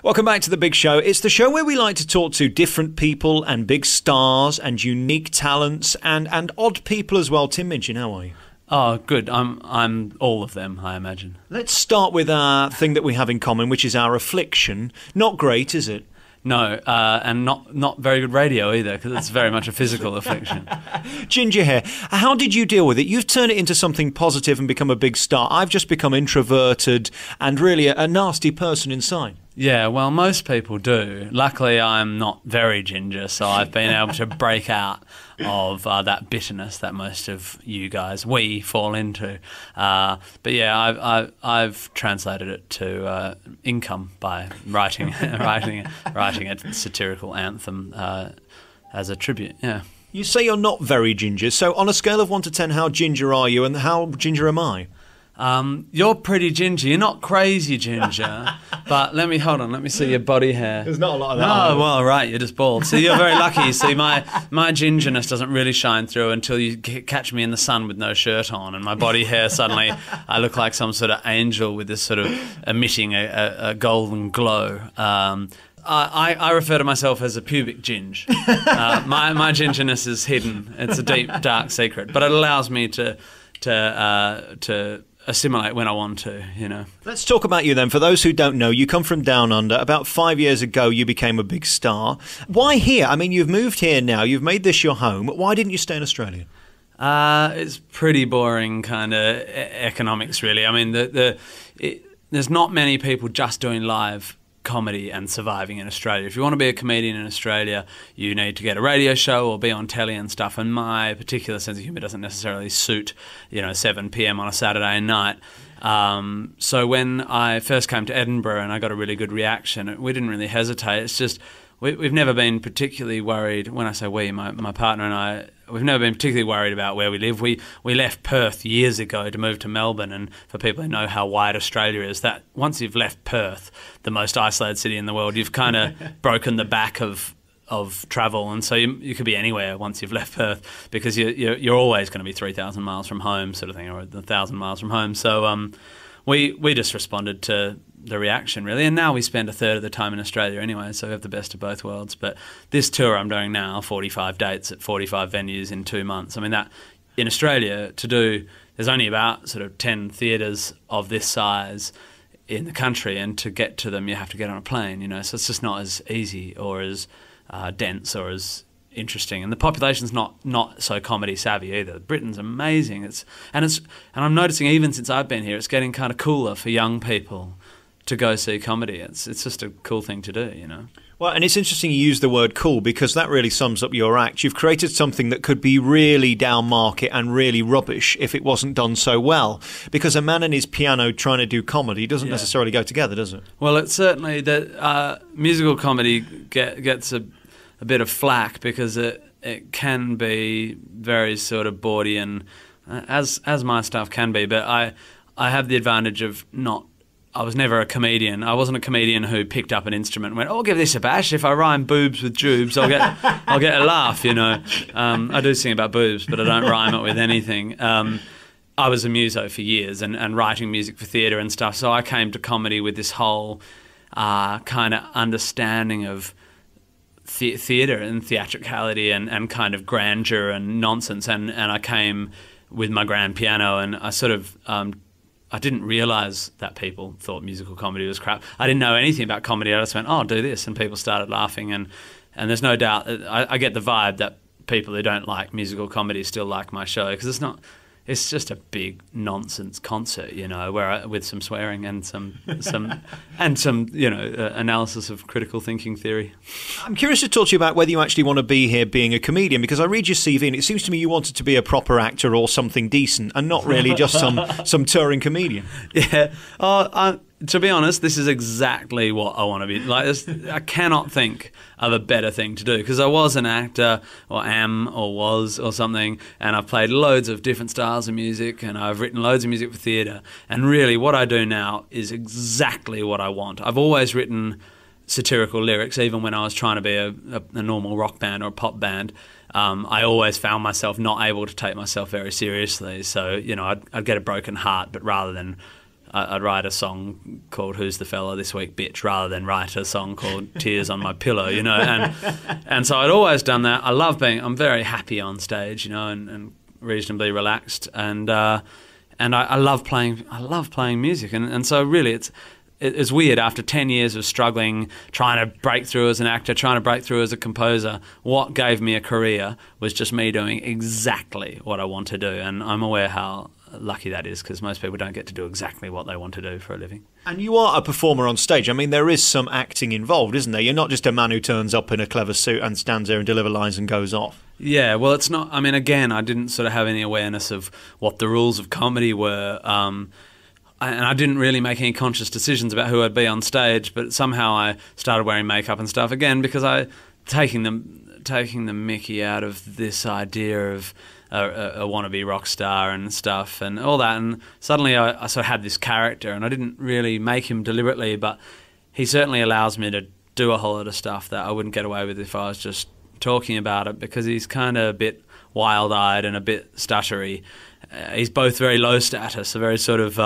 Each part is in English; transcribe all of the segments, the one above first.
Welcome back to The Big Show. It's the show where we like to talk to different people and big stars and unique talents and odd people as well. Tim Minchin, how are you? Oh, good. I'm all of them, I imagine. Let's start with our thing that we have in common, which is our affliction. Not great, is it? No, and not very good radio either, because it's very much a physical affliction. Ginger hair. How did you deal with it? You've turned it into something positive and become a big star. I've just become introverted and really a nasty person inside. Yeah, well, most people do. Luckily, I'm not very ginger, so I've been able to break out of that bitterness that most of you guys, we fall into. But yeah, I've translated it to income by writing a satirical anthem as a tribute. Yeah. You say you're not very ginger, so on a scale of 1 to 10, how ginger are you and how ginger am I? You're pretty ginger. You're not crazy ginger. But let me see your body hair. There's not a lot of that. Oh, well, right, you're just bald. So you're very lucky. You see, my gingerness doesn't really shine through until you catch me in the sun with no shirt on, and my body hair suddenly, I look like some sort of angel with this sort of emitting a golden glow. I refer to myself as a pubic ginge. My gingerness is hidden. It's a deep, dark secret, but it allows me to assimilate when I want to, you know. Let's talk about you then. For those who don't know, you come from Down Under. About 5 years ago, you became a big star. Why here? I mean, you've moved here now. You've made this your home. Why didn't you stay in Australia? It's pretty boring kind of economics, really. I mean, there's not many people just doing live comedy and surviving in Australia. If you want to be a comedian in Australia, you need to get a radio show or be on telly and stuff, and my particular sense of humour doesn't necessarily suit, 7 p.m. on a Saturday night. So when I first came to Edinburgh and I got a really good reaction, we didn't really hesitate. It's just we've never been particularly worried. When I say we, my partner and I, we've never been particularly worried about where we live. We left Perth years ago to move to Melbourne, and for people who know how wide Australia is, that once you've left Perth, the most isolated city in the world, you've kind of broken the back of travel, and so you could be anywhere once you've left Perth, because you're always going to be 3,000 miles from home, sort of thing, or 1,000 miles from home. So we just responded to the reaction, really, and now we spend a third of the time in Australia anyway, so we have the best of both worlds. But this tour I'm doing now, 45 dates at 45 venues in 2 months, I mean, that in Australia to do, there's only about sort of 10 theatres of this size in the country, and to get to them you have to get on a plane, so it's just not as easy or as dense or as interesting, and the population's not so comedy savvy either. Britain's amazing, and I'm noticing even since I've been here, it's getting kind of cooler for young people to go see comedy. It's just a cool thing to do, Well, and it's interesting you use the word cool, because that really sums up your act. You've created something that could be really down market and really rubbish if it wasn't done so well, because a man and his piano trying to do comedy doesn't necessarily go together, does it? Well, it's certainly that musical comedy gets a bit of flack because it can be very sort of bawdy, and as my stuff can be, but I have the advantage of I was never a comedian. I wasn't a comedian who picked up an instrument and went, I'll give this a bash. If I rhyme boobs with jubes, I'll get a laugh, I do sing about boobs, but I don't rhyme it with anything. I was a muso for years and writing music for theatre and stuff, so I came to comedy with this whole kind of understanding of theatre and theatricality and kind of grandeur and nonsense, and I came with my grand piano, and I sort of I didn't realise that people thought musical comedy was crap. I didn't know anything about comedy. I just went, I'll do this, and people started laughing, and there's no doubt, I get the vibe that people who don't like musical comedy still like my show, because it's just a big nonsense concert, with some swearing and some analysis of critical thinking theory. I'm curious to talk to you about whether you actually want to be here being a comedian, because I read your CV and it seems to me you wanted to be a proper actor or something decent, and not really just some touring comedian. Yeah. To be honest, this is exactly what I want to be. I cannot think of a better thing to do, because I was an actor, or am, or was, or something, and I've played loads of different styles of music, and I've written loads of music for theatre, and really what I do now is exactly what I want. I've always written satirical lyrics, even when I was trying to be a normal rock band or a pop band. I always found myself not able to take myself very seriously, so I'd get a broken heart, but rather than I'd write a song called "Who's the Fella This Week, Bitch," rather than write a song called "Tears on My Pillow," you know. And so I'd always done that. I'm very happy on stage, you know, and reasonably relaxed, and I love playing. I love playing music, and so really it's weird. After 10 years of struggling, trying to break through as an actor, trying to break through as a composer, what gave me a career was just me doing exactly what I want to do. And I'm aware how lucky that is, because most people don't get to do exactly what they want to do for a living. And you are a performer on stage. I mean, there is some acting involved, isn't there? You're not just a man who turns up in a clever suit and stands there and delivers lines and goes off. Yeah, well, it's not... I mean, again, I didn't sort of have any awareness of what the rules of comedy were. And I didn't really make any conscious decisions about who I'd be on stage, but somehow I started wearing makeup and stuff again, because taking the mickey out of this idea of a wannabe rock star and stuff and all that, and suddenly I sort of had this character, and I didn't really make him deliberately, but he certainly allows me to do a whole lot of stuff that I wouldn't get away with if I was just talking about it, because he's kind of a bit wild-eyed and a bit stuttery. He's both very low status, a very sort of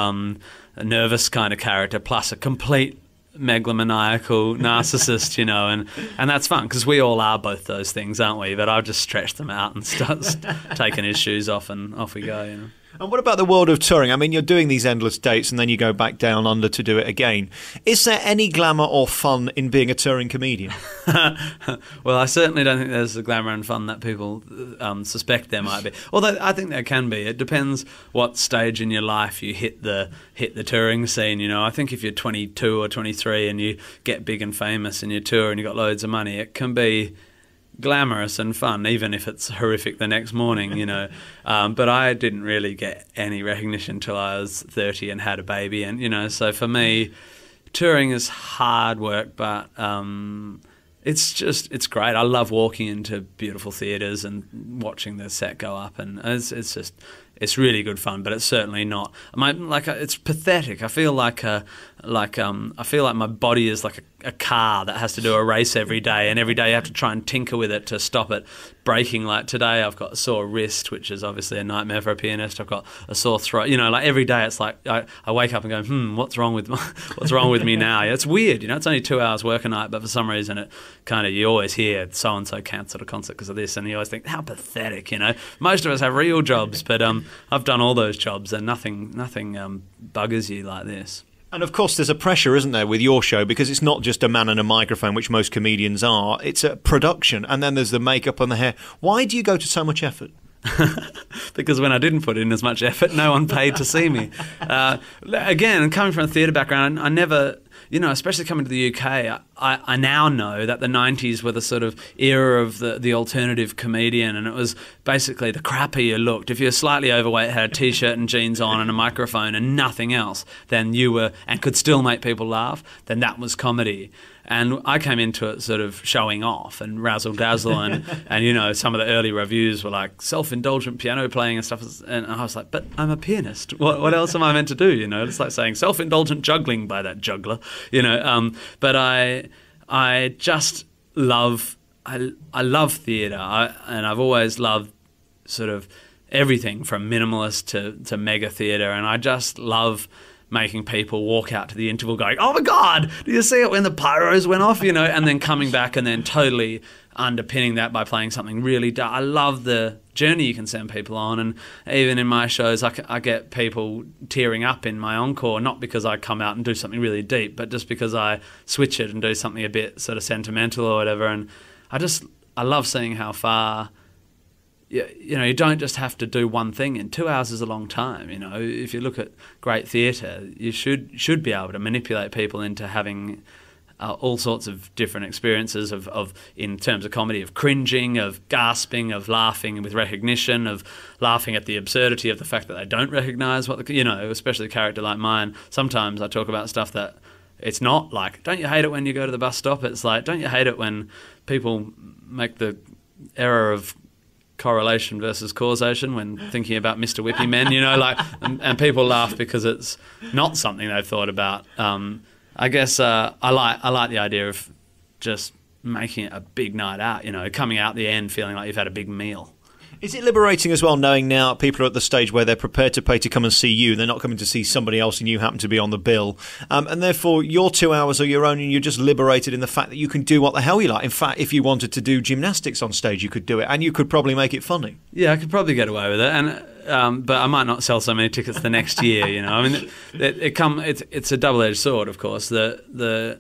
nervous kind of character, plus a complete megalomaniacal narcissist, you know, and that's fun, because we all are both those things, aren't we? But I'll just stretch them out and start taking his shoes off, and off we go, you know. And what about the world of touring? I mean, you're doing these endless dates and then you go back down under to do it again. Is there any glamour or fun in being a touring comedian? Well, I certainly don't think there's the glamour and fun that people suspect there might be. Although I think there can be. It depends what stage in your life you hit the touring scene, you know. I think if you're 22 or 23 and you get big and famous and you tour and you got loads of money, it can be glamorous and fun, even if it's horrific the next morning, you know. But I didn't really get any recognition till I was 30 and had a baby, and, you know, so for me, touring is hard work, but it's great. I love walking into beautiful theatres and watching the set go up, and it's really good fun. But it's certainly not. It's pathetic. I feel like my body is like a car that has to do a race every day, and every day you have to try and tinker with it to stop it breaking. Like today, I've got a sore wrist, which is obviously a nightmare for a pianist. I've got a sore throat. You know, like every day, it's like I wake up and go, what's wrong with me now? Yeah, it's weird. You know, it's only 2 hours work a night, but for some reason, it kind of, you always hear so and so cancelled a concert because of this, and you always think, how pathetic. You know, most of us have real jobs, but I've done all those jobs, and nothing buggers you like this. And of course there's a pressure, isn't there, with your show, because it's not just a man and a microphone, which most comedians are. It's a production, and then there's the makeup and the hair. Why do you go to so much effort? Because when I didn't put in as much effort, no one paid to see me. Again, coming from a theatre background, I never, you know, especially coming to the UK, I now know that the 90s were the sort of era of the alternative comedian, and it was basically the crappier you looked. If you were slightly overweight, had a T-shirt and jeans on and a microphone and nothing else, then you were, and could still make people laugh, then that was comedy. And I came into it sort of showing off and razzle-dazzle, and you know, some of the early reviews were like self-indulgent piano playing and stuff, and I was like, but I'm a pianist. What else am I meant to do? You know, it's like saying self-indulgent juggling by that juggler. You know, but I just love I love theatre, and I've always loved sort of everything from minimalist to mega theatre, and I just love making people walk out to the interval going, oh my God, do you see it when the pyros went off? You know, and then coming back and then totally underpinning that by playing something really dark. I love the journey you can send people on, and even in my shows I get people tearing up in my encore, not because I come out and do something really deep, but just because I switch it and do something a bit sort of sentimental or whatever. And I love seeing how far, you know, you don't just have to do one thing, and 2 hours is a long time. You know, if you look at great theatre, you should be able to manipulate people into having all sorts of different experiences of in terms of comedy, of cringing, of gasping, of laughing with recognition, of laughing at the absurdity of the fact that they don't recognise what you know, especially a character like mine. Sometimes I talk about stuff that it's not like, don't you hate it when you go to the bus stop? It's like, don't you hate it when people make the error of correlation versus causation when thinking about Mr. Whippy Men, you know, like, and people laugh because it's not something they've thought about. I guess I like the idea of just making it a big night out, you know, coming out the end feeling like you've had a big meal. Is it liberating as well, knowing now people are at the stage where they're prepared to pay to come and see you, they're not coming to see somebody else and you happen to be on the bill, and therefore your 2 hours are your own and you're just liberated in the fact that you can do what the hell you like. In fact, if you wanted to do gymnastics on stage, you could do it, and you could probably make it funny. Yeah, I could probably get away with it, and but I might not sell so many tickets the next year. I mean, it's a double-edged sword, of course. The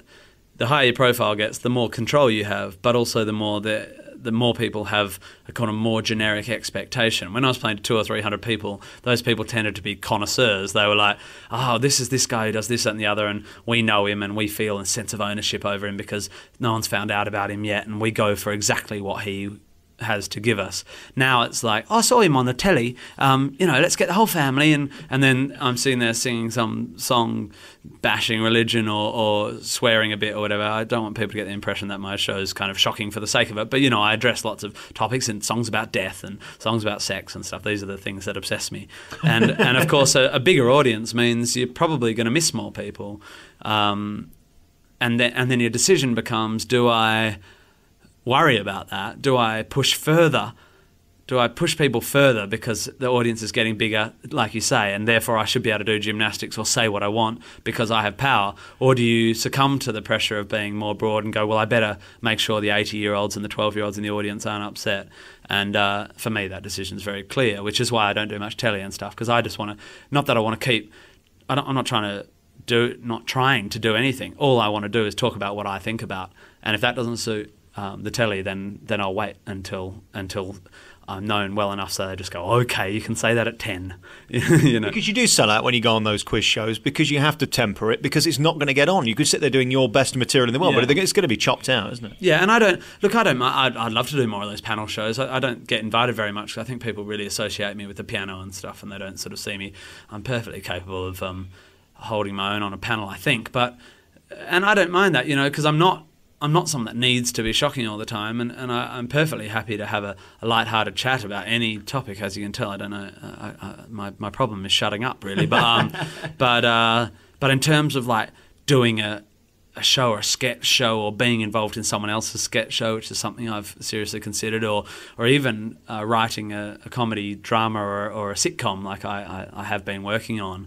higher your profile gets, the more control you have, but also the more people have a kind of more generic expectation. When I was playing to 200 or 300 people, those people tended to be connoisseurs. They were like, oh, this is this guy who does this, that and the other, and we know him and we feel a sense of ownership over him because no one's found out about him yet, and we go for exactly what he has to give us. Now it's like, I saw him on the telly, let's get the whole family, and then I'm sitting there singing some song bashing religion or swearing a bit or whatever. I don't want people to get the impression that my show is kind of shocking for the sake of it, but I address lots of topics and songs about death and songs about sex and stuff. These are the things that obsess me, and of course a bigger audience means you're probably going to miss more people, and then your decision becomes, do I worry about that? Do I push further? Do I push people further because the audience is getting bigger, like you say, and therefore I should be able to do gymnastics or say what I want because I have power? Or do you succumb to the pressure of being more broad and go, well, I better make sure the 80-year-olds and the 12-year-olds in the audience aren't upset? And for me, that decision is very clear, which is why I don't do much telly and stuff, because I just want to, not that I want to keep, I'm not trying to do anything. All I want to do is talk about what I think about. And if that doesn't suit the telly, then I'll wait until I'm known well enough so they just go, okay, you can say that at 10. Because you do sell out when you go on those quiz shows, because you have to temper it, because it's not going to get on. You could sit there doing your best material in the world, but it's going to be chopped out, isn't it? Yeah, and I'd love to do more of those panel shows. I don't get invited very much. I think people really associate me with the piano and stuff, and they don't sort of see me. I'm perfectly capable of holding my own on a panel, I think. And I don't mind that, because I'm not someone that needs to be shocking all the time, and I'm perfectly happy to have a light-hearted chat about any topic. As you can tell, I don't know, my problem is shutting up, really. But in terms of like doing a show or a sketch show or being involved in someone else's sketch show, which is something I've seriously considered, or even writing a comedy drama or a sitcom like I have been working on.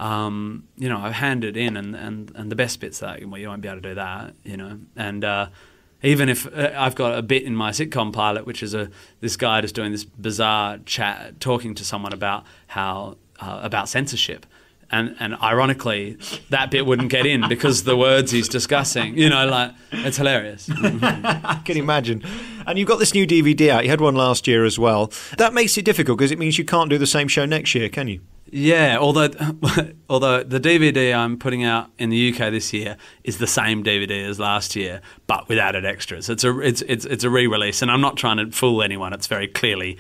I've handed in, and the best bit's that, well, you won't be able to do that, and even if I've got a bit in my sitcom pilot, which is this guy just doing this bizarre chat, talking to someone about about censorship, and ironically, that bit wouldn't get in because the words he's discussing, it's hilarious. I can imagine. And you've got this new DVD out. You had one last year as well. That makes it difficult because it means you can't do the same show next year, can you? Yeah, although the DVD I'm putting out in the UK this year is the same DVD as last year, but with added extras. It's a re-release, and I'm not trying to fool anyone. It's very clearly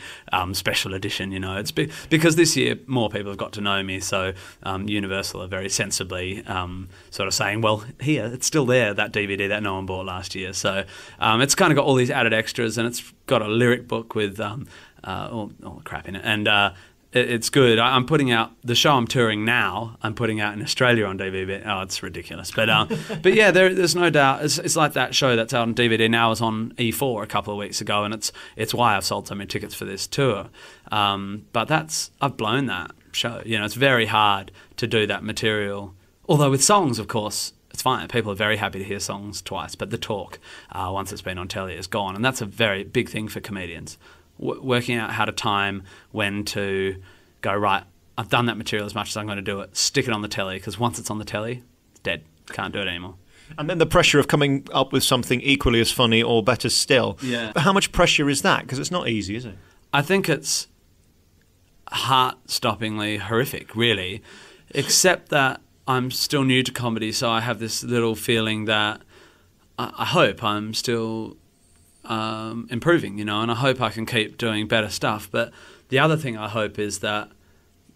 special edition. It's because this year more people have got to know me. So Universal are very sensibly sort of saying, well, here it's still there, that DVD that no one bought last year. So it's kind of got all these added extras, and it's got a lyric book with all the crap in it, and it's good. I'm putting out the show I'm touring now. I'm putting out in Australia on DVD. Oh, it's ridiculous, but yeah, there's no doubt. It's like that show that's out on DVD now was on E4 a couple of weeks ago, and it's why I've sold so many tickets for this tour. But I've blown that show. It's very hard to do that material. Although with songs, of course, it's fine. People are very happy to hear songs twice, but the talk once it's been on telly is gone, and that's a very big thing for comedians. Working out how to time when to go, right, I've done that material as much as I'm going to do it, stick it on the telly, because once it's on the telly, it's dead. Can't do it anymore. And then the pressure of coming up with something equally as funny or better still. Yeah. But how much pressure is that? Because it's not easy, is it? I think it's heart-stoppingly horrific, really, except that I'm still new to comedy, so I have this little feeling that I hope I'm still improving, and I hope I can keep doing better stuff. But the other thing I hope is that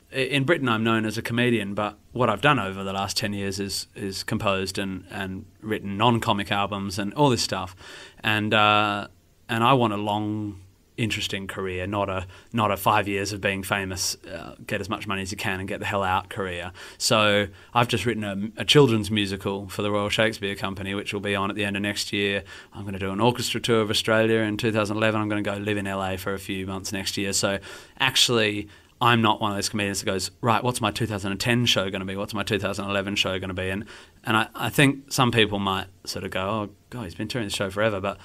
in Britain I'm known as a comedian, but what I've done over the last 10 years is composed and written non-comic albums and all this stuff, and I want a long interesting career, not a 5 years of being famous, get as much money as you can and get the hell out career. So I've just written a children's musical for the Royal Shakespeare Company, which will be on at the end of next year. I'm going to do an orchestra tour of Australia in 2011. I'm going to go live in LA for a few months next year. So actually, I'm not one of those comedians that goes, right, what's my 2010 show going to be? What's my 2011 show going to be? And I think some people might sort of go, oh, God, he's been touring the show forever. But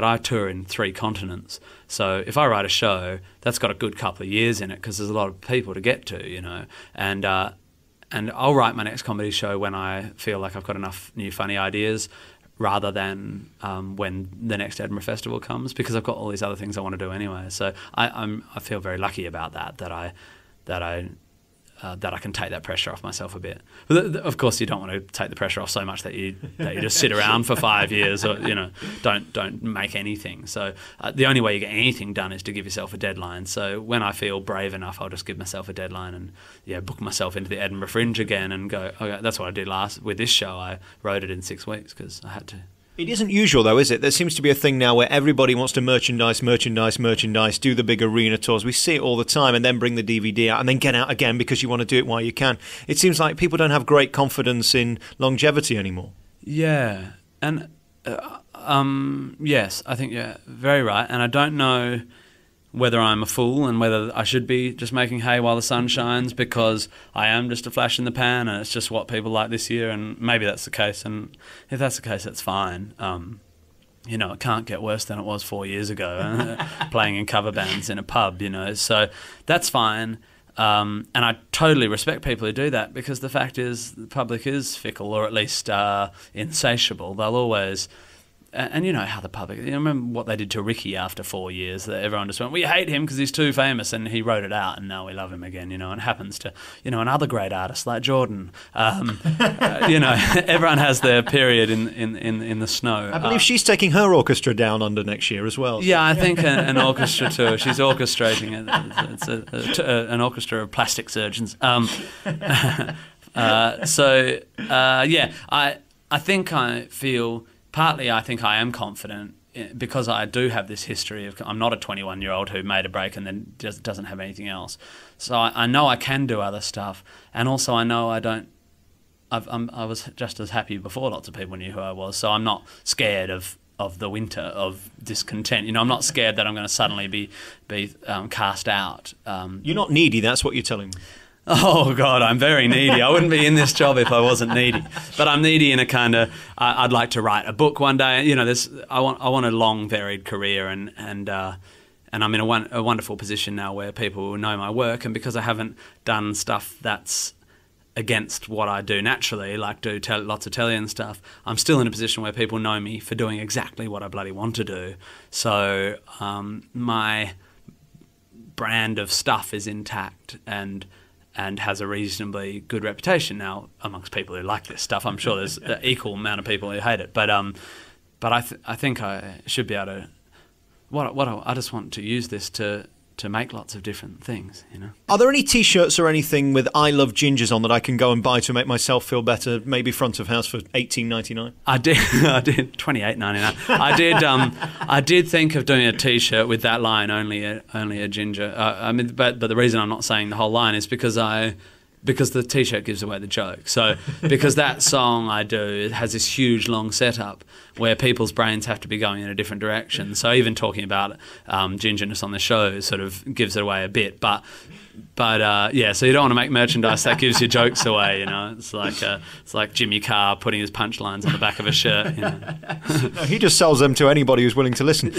I tour in 3 continents. So if I write a show, that's got a good couple of years in it because there's a lot of people to get to, you know. And I'll write my next comedy show when I feel like I've got enough new funny ideas, rather than when the next Edinburgh Festival comes, because I've got all these other things I want to do anyway. So I feel very lucky about that I can take that pressure off myself a bit. But of course, you don't want to take the pressure off so much that you just sit around for 5 years, or don't make anything. So the only way you get anything done is to give yourself a deadline. So when I feel brave enough, I'll just give myself a deadline and book myself into the Edinburgh Fringe again and go. Okay, that's what I did with this show. I wrote it in 6 weeks because I had to. It isn't usual, though, is it? There seems to be a thing now where everybody wants to merchandise, do the big arena tours. We see it all the time, and then bring the DVD out and then get out again because you want to do it while you can. It seems like people don't have great confidence in longevity anymore. Yeah. And, yes, I think you're very right. And I don't know whether I'm a fool and whether I should be just making hay while the sun shines, because I am just a flash in the pan and it's just what people like this year, and maybe that's the case, and if that's the case, that's fine. It can't get worse than it was 4 years ago, playing in cover bands in a pub, so that's fine. And I totally respect people who do that, because the fact is the public is fickle, or at least insatiable. They'll always... And you know how the public... You remember what they did to Ricky after 4 years, that everyone just went, we hate him because he's too famous, and he wrote it out, and now we love him again, and it happens to, another great artist like Jordan. Everyone has their period in the snow. I believe she's taking her orchestra down under next year as well. Yeah, I think an orchestra tour. She's orchestrating it. It's an orchestra of plastic surgeons. I think I feel... Partly, I think I am confident because I do have this history of... I'm not a 21-year-old who made a break and then just doesn't have anything else. So I know I can do other stuff, and also I know I don't... I was just as happy before lots of people knew who I was, so I'm not scared of the winter of discontent. I'm not scared that I'm going to suddenly be cast out. You're not needy, that's what you're telling me. Oh, God, I'm very needy. I wouldn't be in this job if I wasn't needy. But I'm needy in a kind of... I'd like to write a book one day. I want a long, varied career, and I'm in a wonderful position now where people will know my work, and because I haven't done stuff that's against what I do naturally, like do lots of telly and stuff, I'm still in a position where people know me for doing exactly what I bloody want to do. So my brand of stuff is intact and has a reasonably good reputation now amongst people who like this stuff. I'm sure there's an equal amount of people who hate it, but I think I should be able to. I just want to use this to make lots of different things. Are there any T-shirts or anything with "I love gingers" on that I can go and buy to make myself feel better? Maybe front of house for $18.99. I did $28.99. I did think of doing a T-shirt with that line, only a ginger. But the reason I'm not saying the whole line is because the T-shirt gives away the joke. So because that song I do, it has this huge long setup where people's brains have to be going in a different direction. So even talking about gingerness on the show sort of gives it away a bit. But so you don't want to make merchandise that gives your jokes away. It's like Jimmy Carr putting his punchlines on the back of a shirt. No, he just sells them to anybody who's willing to listen.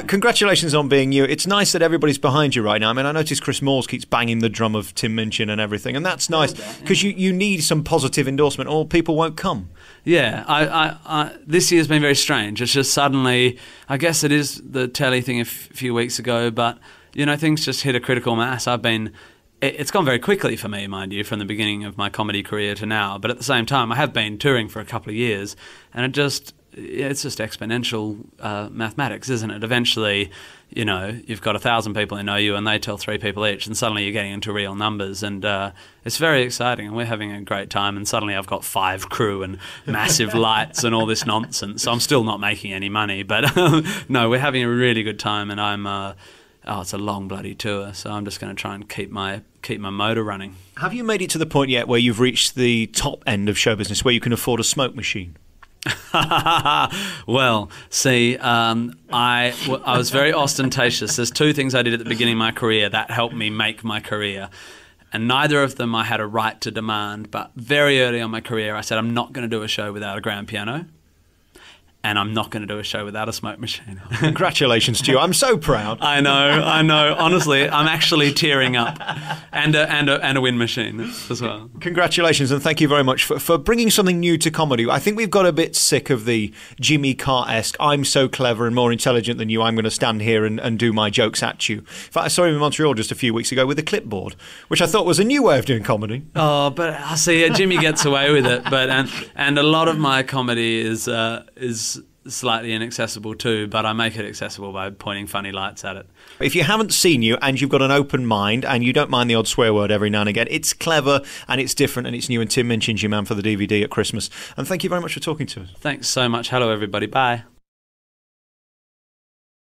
Congratulations on being you. It's nice that everybody's behind you right now. I mean, I notice Chris Moores keeps banging the drum of Tim Minchin and everything, and that's nice because you need some positive endorsement, or people won't come. Yeah, I this year's been very strange. It's just suddenly, I guess it is the telly thing a few weeks ago, but things just hit a critical mass. It's gone very quickly for me, mind you, from the beginning of my comedy career to now. But at the same time, I have been touring for a couple of years, and it's just exponential mathematics, isn't it? Eventually, you know, you've got 1,000 people who know you and they tell 3 people each, and suddenly you're getting into real numbers, and it's very exciting, and we're having a great time, and suddenly I've got 5 crew and massive lights and all this nonsense. So I'm still not making any money, but no, we're having a really good time, and I'm it's a long bloody tour, so I'm just going to try and keep my motor running. Have you made it to the point yet where you've reached the top end of show business, where you can afford a smoke machine? Well, see, I was very ostentatious. There's 2 things I did at the beginning of my career that helped me make my career, and neither of them I had a right to demand. But very early on in my career, I said, I'm not going to do a show without a grand piano, and I'm not going to do a show without a smoke machine. Congratulations to you. I'm so proud. I know. Honestly, I'm actually tearing up. And a wind machine as well. Congratulations, and thank you very much for bringing something new to comedy. I think we've got a bit sick of the Jimmy Carr-esque, I'm so clever and more intelligent than you, I'm going to stand here and do my jokes at you. In fact, I saw him in Montreal just a few weeks ago with a clipboard, which I thought was a new way of doing comedy. Oh, but I see, Jimmy gets away with it. But and a lot of my comedy is slightly inaccessible too, but I make it accessible by pointing funny lights at it. If you haven't seen you and you've got an open mind and you don't mind the odd swear word every now and again, it's clever and it's different and it's new, and Tim Minchin's your man for the DVD at Christmas. And thank you very much for talking to us. Thanks so much. Hello, everybody. Bye.